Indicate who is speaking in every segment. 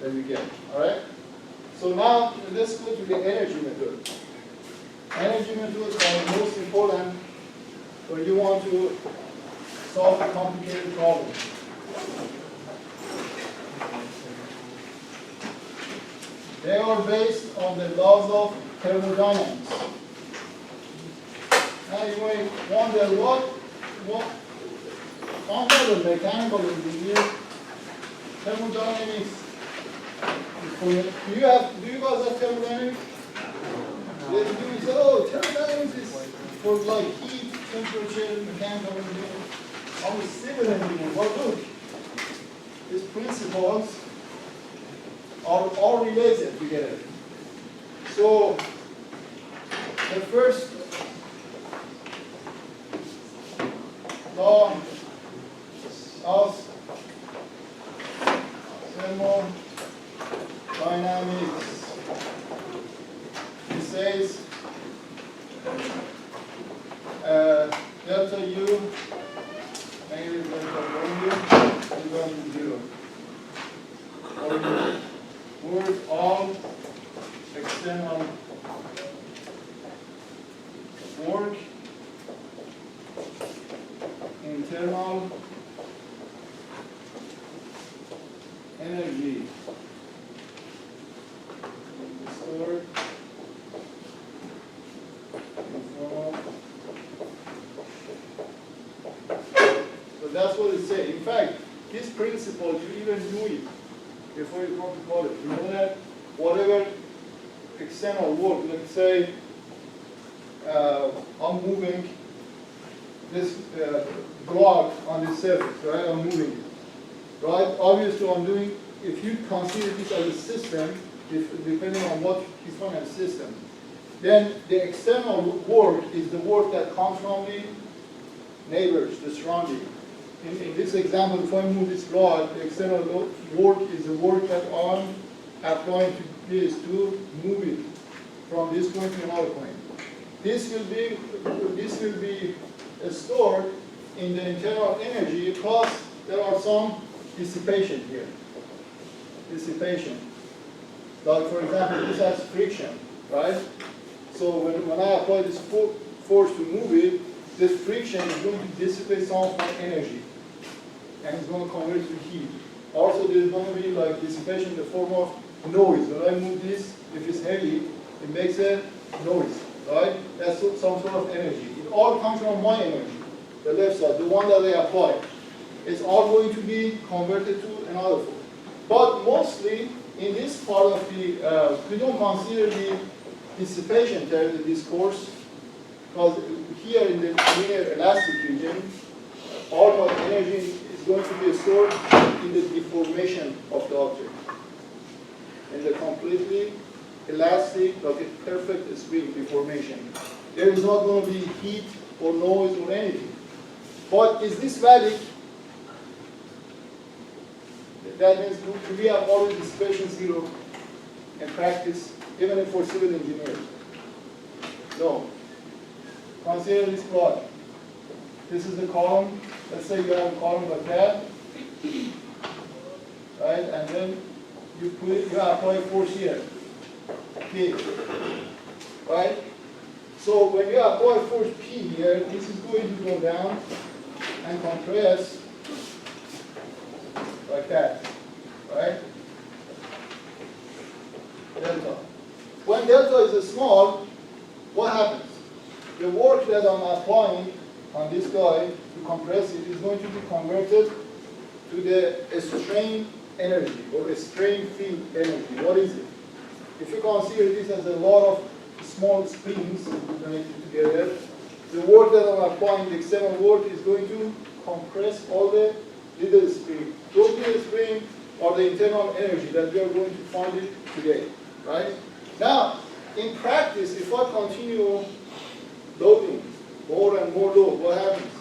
Speaker 1: that you get. All right? So now let's go to the energy method. Energy methods are the most important when you want to solve a complicated problem. They are based on the laws of thermodynamics. Now you may wonder what I'm not a mechanical engineer. Thermodynamics. Do you guys have thermodynamics? You say, oh, thermodynamics is for like heat, temperature, mechanical engineering. I'm a civil engineer. But look, these principles are all related together. So the first law of thermodynamics, it says delta U negative delta 1U is equal to 0. Or work all external work, internal energy stored in form. So that's what it says. In fact, this principle, you even knew it before you come to college. You know that whatever external work, let's say I'm moving this block on this surface, right? I'm moving it, right? Obviously, I'm doing, if you consider this as a system, depending on what you find as a system, then the external work is the work that comes from the neighbors, the surrounding. In this example, if I move this rod, the external work is the work that I'm applying to this to move it from this point to another point. This will be stored in the internal energy, plus there are some dissipation here. Dissipation. Like for example, this has friction, right? So when I apply this force to move it, this friction is going to dissipate some of my energy, and it's going to convert it to heat. Also, there's going to be like dissipation in the form of noise. When I move this, if it's heavy, it makes a noise, right? That's some sort of energy. It all comes from my energy, the left side, the one that I apply. It's all going to be converted to another form. But mostly, in this part of the, we don't consider the dissipation term in this course, because here in the linear elastic region, all my energy is going to be stored in the deformation of the object. In the completely elastic, like a perfect spring deformation. There is not going to be heat or noise or anything. But is this valid? That means we have already dissipation zero in practice, even for civil engineers. No. Consider this plot. This is the column. Let's say you have a column like that, right? And then you apply force here, P, right? So when you apply force P here, this is going to go down and compress like that, right? Delta. When delta is small, what happens? The work that I'm applying on this guy to compress it is going to be converted to the strain energy or a strain field energy. What is it? If you consider this as a lot of small springs connected together, the work that I'm applying, the external work, is going to compress all the little springs. Those little springs are the internal energy that we are going to find it today, right? Now, in practice, if I continue loading more and more load, what happens?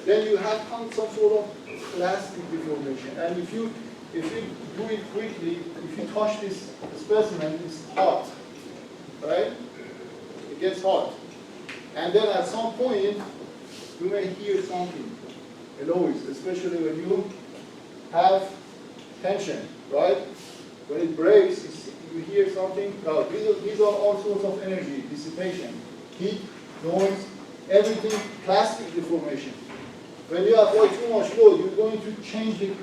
Speaker 1: Then you have some sort of plastic deformation. And if you do it quickly, if you touch this specimen, it's hot, right? It gets hot. And then at some point, you may hear something, a noise, especially when you have tension, right? When it breaks, you hear something. These are all sorts of energy, dissipation, heat, noise, everything, plastic deformation. When you apply too much load, you're going to change the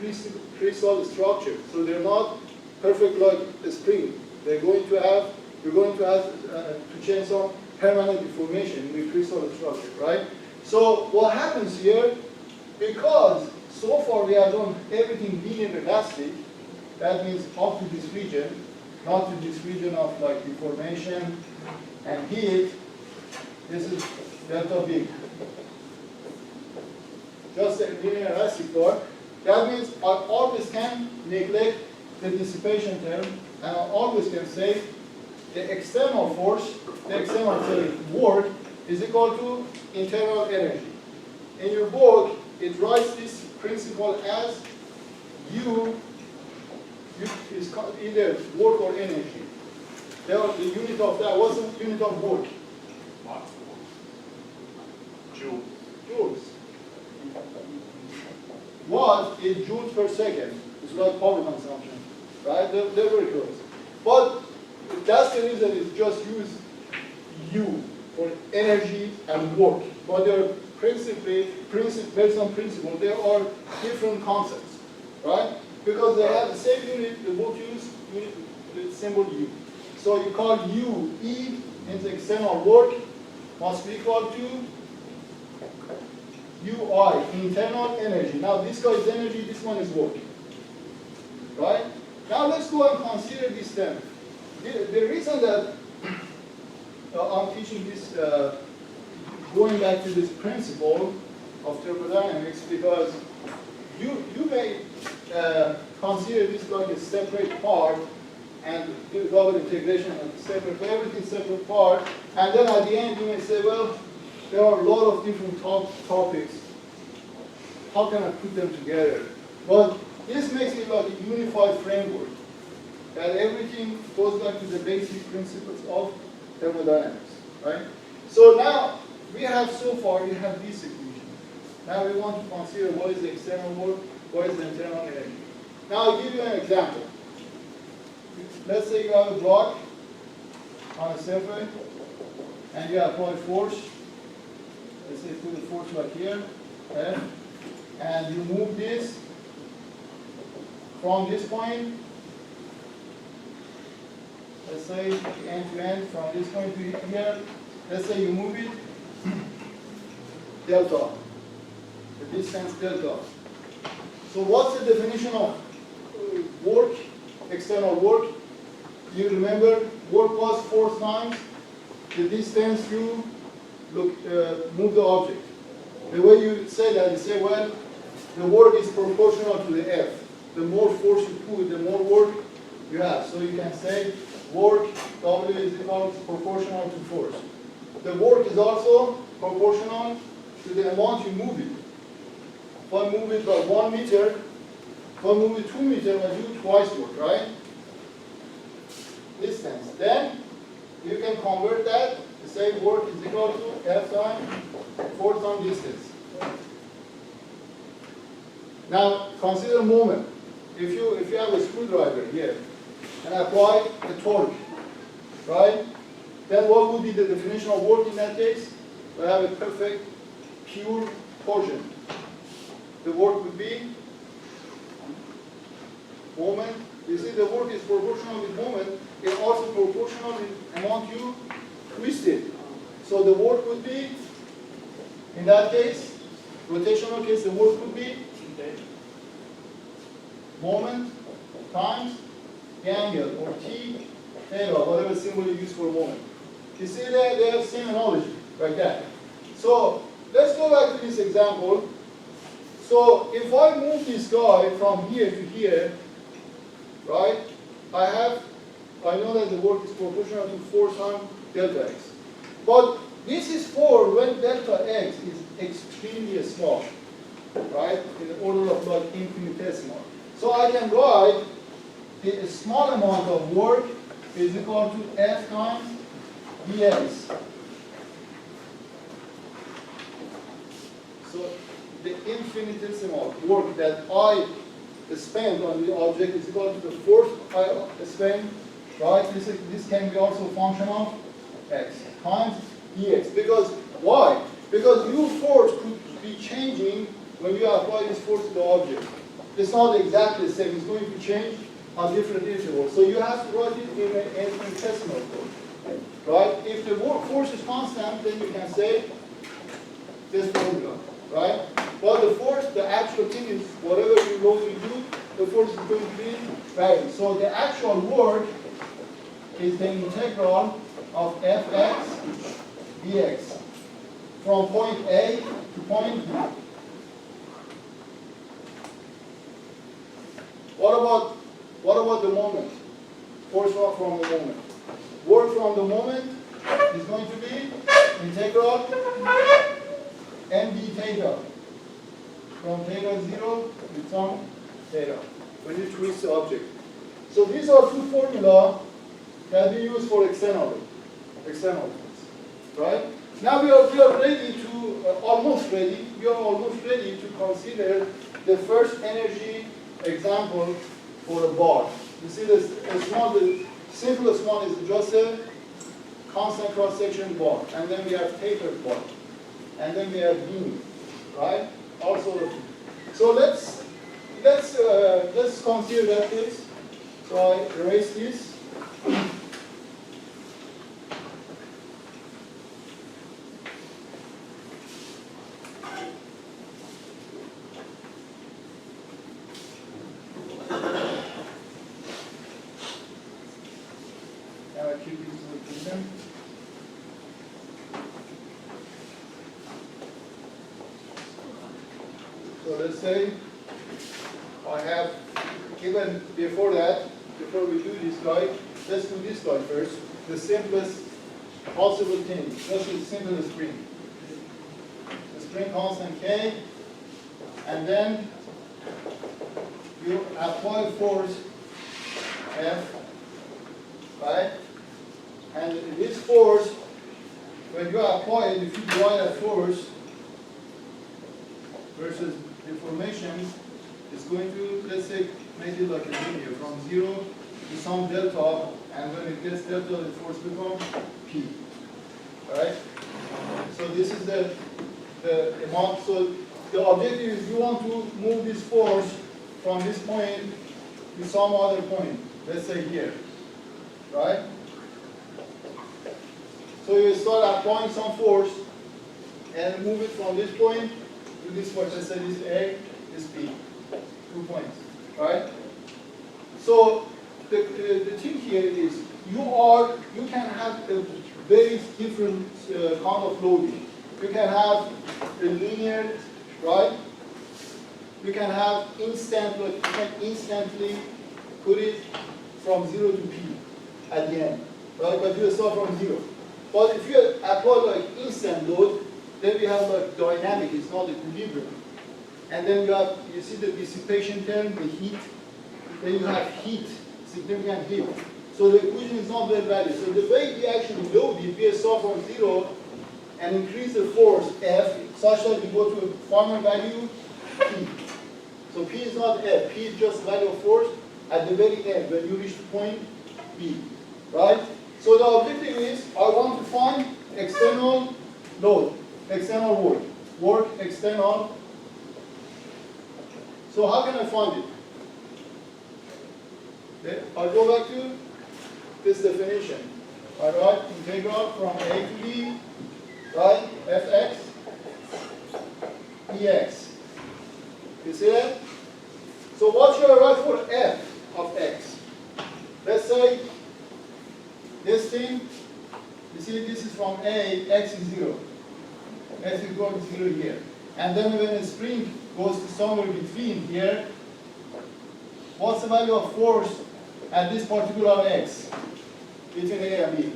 Speaker 1: crystal structure. So they're not perfect like a spring. You're going to have to change some permanent deformation in the crystal structure, right? So what happens here, because so far we have done everything linear elastic, that means up to this region, not to this region of like deformation and heat. This is delta big. Just a linear elastic part. That means I always can neglect the dissipation term, and I always can say the external force, the external work is equal to internal energy. In your book, it writes this principle as U is either work or energy. The unit of that, what's the unit of work?
Speaker 2: Joule.
Speaker 1: Joules. Watt is joules per second. It's like power consumption, right? They're very close. But that's the reason it's just use U for energy and work. But they're principally, based on principle, there are different concepts, right? Because they have the same unit, they both use unit, the symbol U. So you call U, E, means external work, must be equal to UI, internal energy. Now this guy is energy, this one is work. Right? Now let's go and consider this term. The reason that I'm teaching this, going back to this principle of thermodynamics, because you may consider this like a separate part and do double integration and separate, everything separate part, and then at the end you may say, well, there are a lot of different topics. How can I put them together? But this makes it like a unified framework, that everything goes back to the basic principles of thermodynamics, right? So now, we have so far, we have this equation. Now we want to consider what is the external work, what is the internal energy. Now I'll give you an example. Let's say you have a block on a surface, and you apply force. Let's say put the force like here, okay? And you move this from this point, let's say end to end, from this point to here, let's say you move it delta, the distance delta. So what's the definition of work, external work? You remember work was force times the distance you move the object. The way you say that, you say, well, the work is proportional to the F. The more force you put, the more work you have. So you can say work W is equal to proportional to force. The work is also proportional to the amount you move it. If I move it by 1 meter, if I move it 2 meters, I do twice work, right? Distance. Then you can convert that to say work is equal to F times force times distance. Now consider moment. If you have a screwdriver here and apply a torque, right? Then what would be the definition of work in that case? I have a perfect pure torsion. The work would be moment. You see, the work is proportional with moment. It's also proportional with amount you twist it. So the work would be, in that case, rotational case, the work would be moment times the angle, or T theta, whatever symbol you use for moment. You see that they have same analogy, like that. So let's go back to this example. So if I move this guy from here to here, right, I know that the work is proportional to force times delta x. But this is for when delta x is extremely small, right, in the order of like infinitesimal. So I can write the small amount of work is equal to F times dx. So the infinitesimal work that I spent on the object is equal to the force spent, right? This can be also a function of x times dx. Because why? Because your force could be changing when you apply this force to the object. It's not exactly the same. It's going to change on different intervals. So you have to write it in an infinitesimal form, right? If the force is constant, then you can say this formula, right? But the force, the actual thing is whatever you going to do, the force is going to be varying. So the actual work is the integral of fx dx from point A to point B. What about the moment? Force from the moment. Work from the moment is going to be integral md theta from theta 0 to some theta when you twist the object. So these are two formulas that we use for external things, right? Now we are ready to almost ready. We are almost ready to consider the first energy example for a bar. You see this the simplest one is just a constant cross-section bar, and then we have tapered bar, and then we have beam, right? Also, so let's consider that case. So I erase this. So let's say I have given before we do this guy, let's do this guy first. The simplest possible thing, just as simple as spring. The spring constant K, and then you apply force F, right? And this force, when you apply it, if you divide that force versus deformation, it's going to, let's say, make it like a linear from 0 to some delta, and when it gets delta, the force becomes P. Right? So this is the amount. So the objective is you want to move this force from this point to some other point. Let's say here. Right? So you start applying some force and move it from this point to this point. Let's say this A, this B. 2 points. Right? So the thing here is you can have a very different kind of loading. You can have a linear, right? You can have instant, like you can instantly put it from 0 to P at the end, right? But you start from 0. But if you apply like instant load, then we have like dynamic, it's not equilibrium. And then you see the dissipation term, the heat. Then you have heat, significant heat. So the equation is not well valued. So the way we actually load it, we start from 0 and increase the force F such that we go to a final value P. So P is not F, P is just value of force at the very end when you reach the point B. Right? So the objective is I want to find external load, external work external. So how can I find it? Okay. I'll go back to this definition. I write integral from A to B, right? Fx dx. You see that? So what should I write for f of x? Let's say this thing, you see this is from A, x is 0. X is equal to 0 here. And then when the spring goes to somewhere between here, what's the value of force at this particular x between A and B?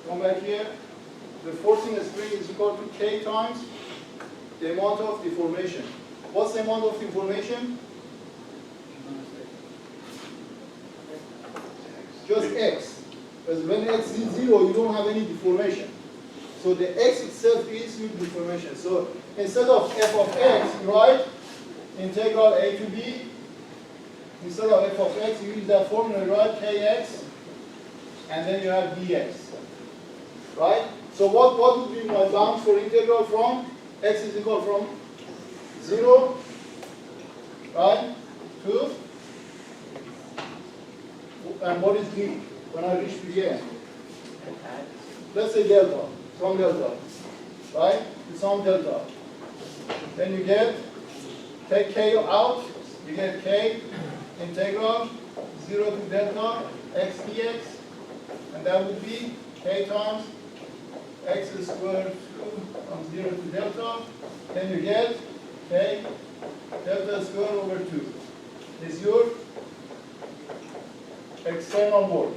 Speaker 1: Come back here. The force in the spring is equal to K times the amount of deformation. What's the amount of deformation? Just x. Because when x is 0, you don't have any deformation. So the x itself is your deformation. So instead of f of x, you write integral a to b. Instead of f of x, you use that formula, you write kx, and then you have dx. Right? So what would be my bounds for integral from x is equal from 0, right, to, and what is d when I reach to the end? Let's say delta, from delta, right? It's on delta. Then you get, take k out, you get k integral 0 to delta x dx, and that would be k times x squared from 0 to delta. Then you get k delta squared over 2 is your external work.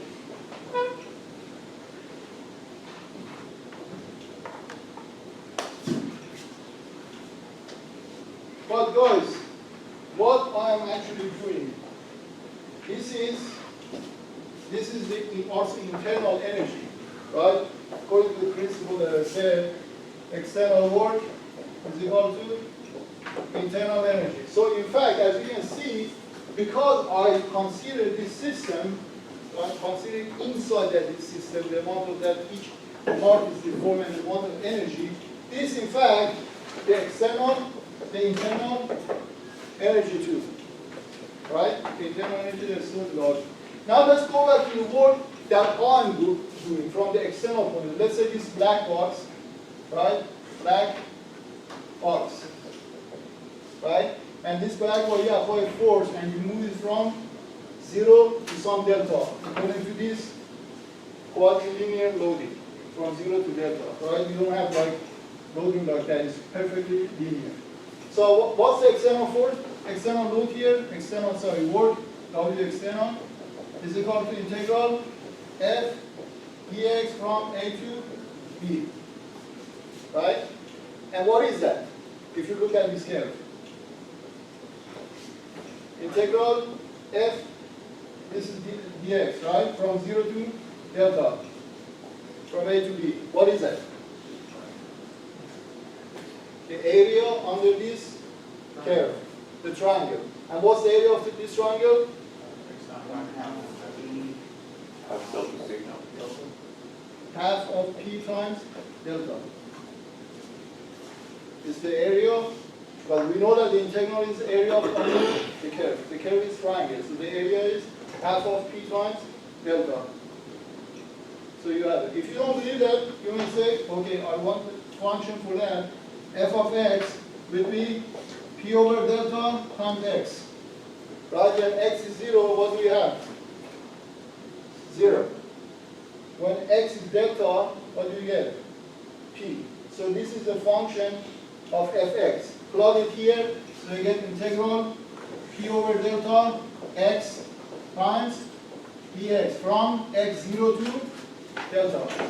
Speaker 1: But guys, what I am actually doing, this is the also internal energy, right? According to the principle that I said, external work is equal to internal energy. So in fact, as you can see, because I consider this system, I'm considering inside that this system, the amount of that each part is deformed and the amount of energy, this in fact, the external, the internal energy too, right? The internal energy is so large. Now let's go back to the work that I'm doing from the external point of view. Let's say this black box, right? Black box, right? And this black box, you apply a force and you move it from 0 to some delta, according to this quadrilinear loading, from 0 to delta, right? You don't have like loading like that, it's perfectly linear. So what's the external force? External load here, external, sorry, work, W external, is equal to integral f dx from a to b, right? And what is that? If you look at this curve, integral f, this is dx, right? From 0 to delta, from a to b. What is that? The area under this curve, the triangle. And what's the area of this triangle? Half of p times delta. Is the area, but we know that the integral is the area of the curve. The curve is triangle, so the area is half of p times delta. So you have it. If you don't believe that, you will say, okay, I want the function for that. F of x will be p over delta times x. Right? When x is 0, what do we have? 0. When x is delta, what do you get? P. So this is the function of fx. Plug it here, so you get integral p over delta x times dx from x0 to delta.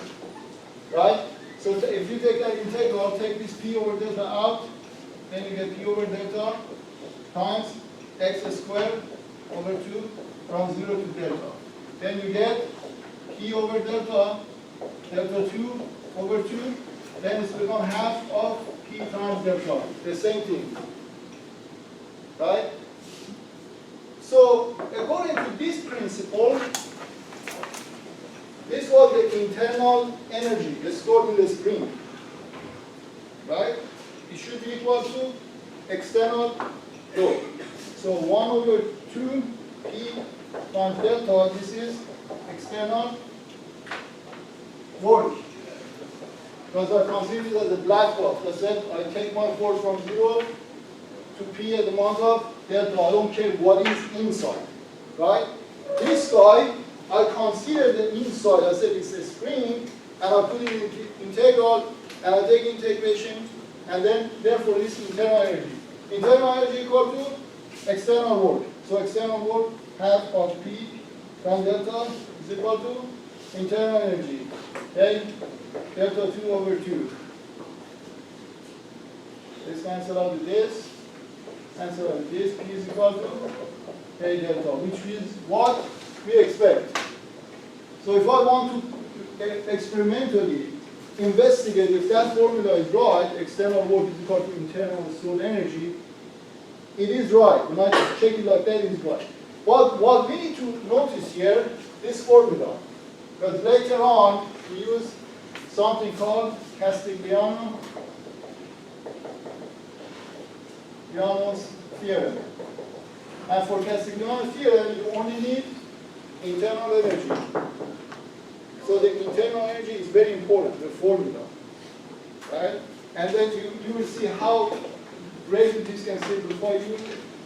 Speaker 1: Right? So if you take that integral, take this p over delta out, then you get p over delta times x squared over 2 from 0 to delta. Then you get p over delta, delta 2 over 2, then it's become half of p times delta. The same thing. Right? So according to this principle, this was the internal energy stored in the spring. Right? It should be equal to external load. So 1 over 2 p times delta, this is external work. Because I consider it as a black box. I said I take my force from 0 to p at the amount of delta. I don't care what is inside. Right? This guy, I consider the inside. I said it's a spring, and I put it in integral, and I take integration, and then therefore this internal energy. Internal energy equal to external work. So external work, half of p times delta is equal to internal energy. Okay? Delta 2 over 2. This cancel out with this. Cancel out with this. P is equal to k delta, which is what we expect. So if I want to experimentally investigate if that formula is right, external work is equal to internal stored energy, it is right. When I check it like that, it is right. But what we need to notice here, this formula, because later on we use something called Castigliano's theorem. And for Castigliano's theorem, you only need internal energy. So the internal energy is very important, the formula, right? And then you will see how great this can simplify you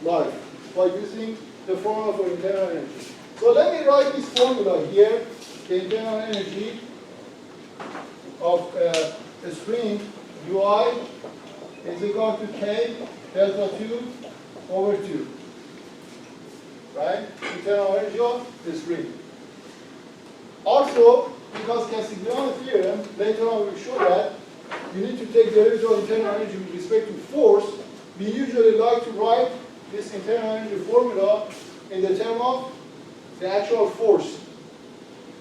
Speaker 1: life by using the formula for internal energy. So let me write this formula here, the internal energy of a string Ui is equal to K delta 2 over 2. Right? Internal energy of the string. Also, because Castigliano's theorem, later on we'll show that, you need to take derivative of internal energy with respect to force. We usually like to write this internal energy formula in the term of the actual force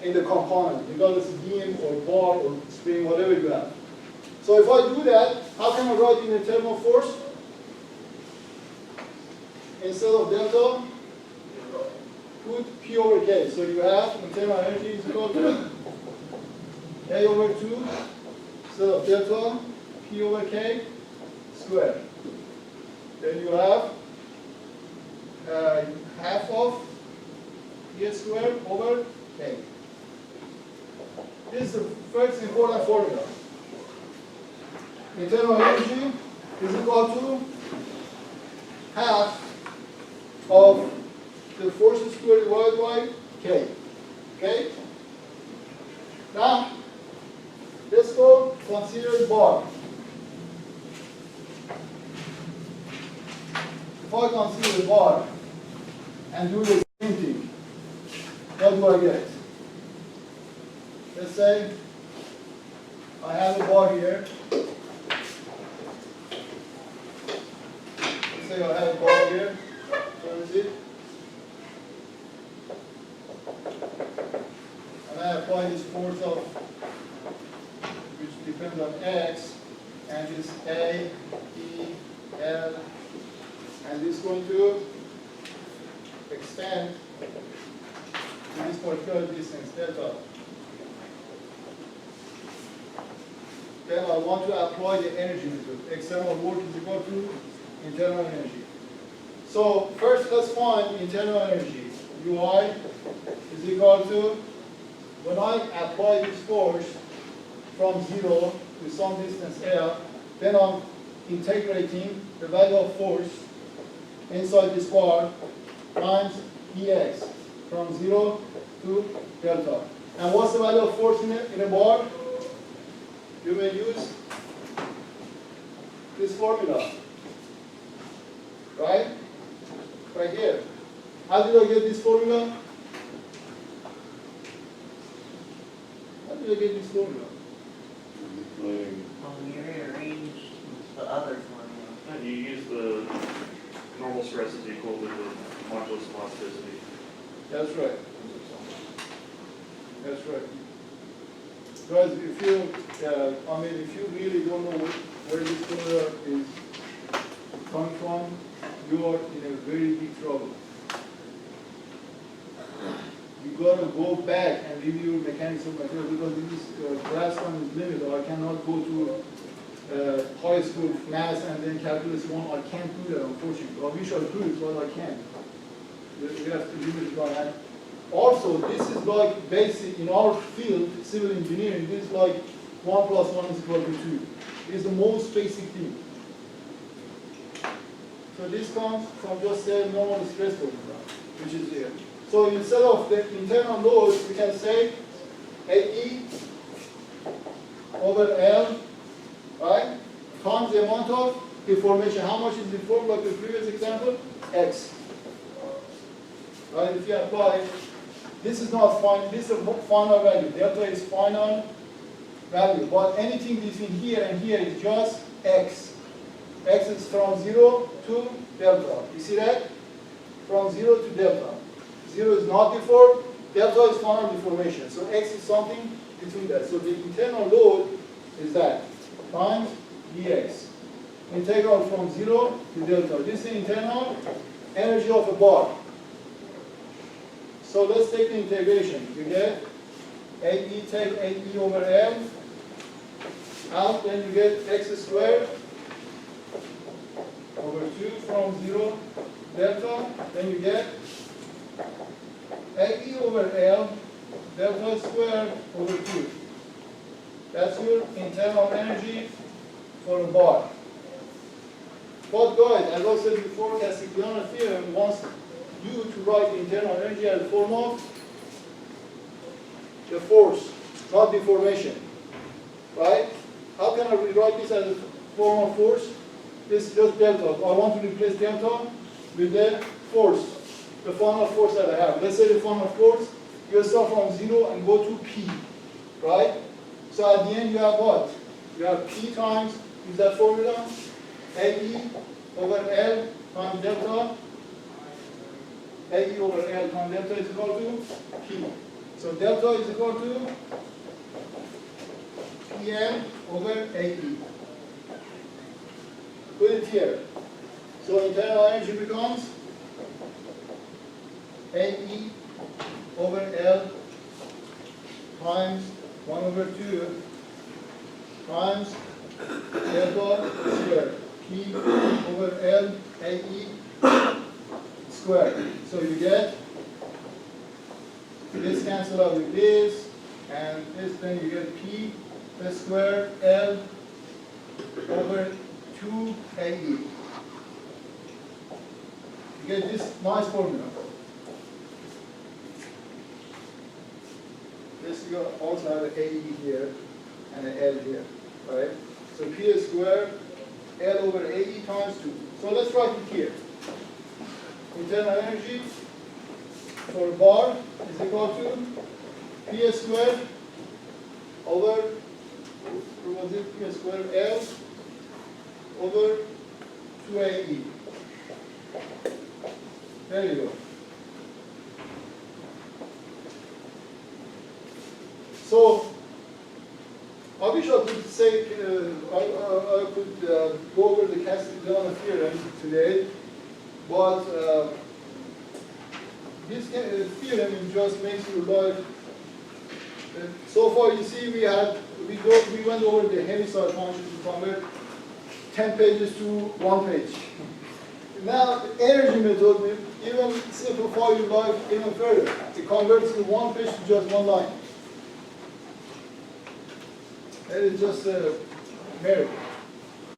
Speaker 1: in the component, because it's beam or bar or spring, whatever you have. So if I do that, how can I write in the term of force? Instead of delta, put P over K. So you have internal energy is equal to A over 2 instead of delta, P over K squared. Then you have half of E squared over K. This is the first important formula. Internal energy is equal to half of the force squared divided by K. Okay? Now, let's go consider bar. If I consider the bar and do the same thing, what do I get? Let's say I have a bar here. Let's say I have a bar here. Where is it? And I apply this force of, which depends on X, and this A, E, L, and this is going to extend to this particular distance, delta. Then I want to apply the energy method. External work is equal to internal energy. So first let's find internal energy. Ui is equal to, when I apply this force from 0 to some distance L, then I'm integrating the value of force inside this bar times Ex from 0 to delta. And what's the value of force in a bar? You may use this formula, right? Right here. How did I get this formula? How did I get this formula?
Speaker 2: You rearrange the other formula.
Speaker 3: And you use the normal stress is equal to the modulus of elasticity.
Speaker 1: That's right. That's right. Guys, if you, if you really don't know where this formula is coming from, you are in a very big trouble. You got to go back and review mechanics of material, because this class time is limited. I cannot go to high school math and then calculus 1. I can't do that, unfortunately. I wish I could, but I can't. We have to limit it by hand. Also, this is like basic in our field, civil engineering. This is like 1 plus 1 is equal to 2. It is the most basic thing. So this comes from just a normal stress formula, which is here. So instead of the internal load, we can say AE over L, right, times the amount of deformation. How much is deformed, like the previous example? X. Right, if you apply, this is not final, this is a final value. Delta is final value, but anything between here and here is just X. X is from 0 to delta. You see that? From 0 to delta. 0 is not deformed, delta is final deformation. So X is something between that. So the internal load is that times dx. Integral from 0 to delta. This is the internal energy of a bar. So let's take the integration. You get 8e, take 8e over L out, then you get x squared over 2 from 0 delta, then you get 8e over L delta squared over 2. That's your internal energy for a bar. But guys, as I said before, Castiglione theorem wants you to write the internal energy as a form of the force, not deformation. Right? How can I rewrite this as a form of force? This is just delta. I want to replace delta with the force, the final force that I have. Let's say the final force, you start from 0 and go to P. Right? So at the end you have what? You have P times, use that formula, AE over L times delta. AE over L times delta is equal to P. So delta is equal to PM over AE. Put it here. So internal energy becomes AE over L times 1 over 2 times delta squared. P over L AE squared. So you get this cancel out with this, and this, then you get P squared L over 2 AE. You get this nice formula. This you also have an AE here and an L here, right? So P squared L over AE times 2. So let's write it here. Internal energy for a bar is equal to P squared over, what was it, P squared L over 2AE. There you go. So, I wish I could say, I could go over the Castiglione theorem today, but this theorem just makes your life. So far, you see, we went over the Heaviside function to convert 10 pages to 1 page. Now, the energy method will even simplify your life even further. It converts the 1 page to just 1 line. That is just a miracle.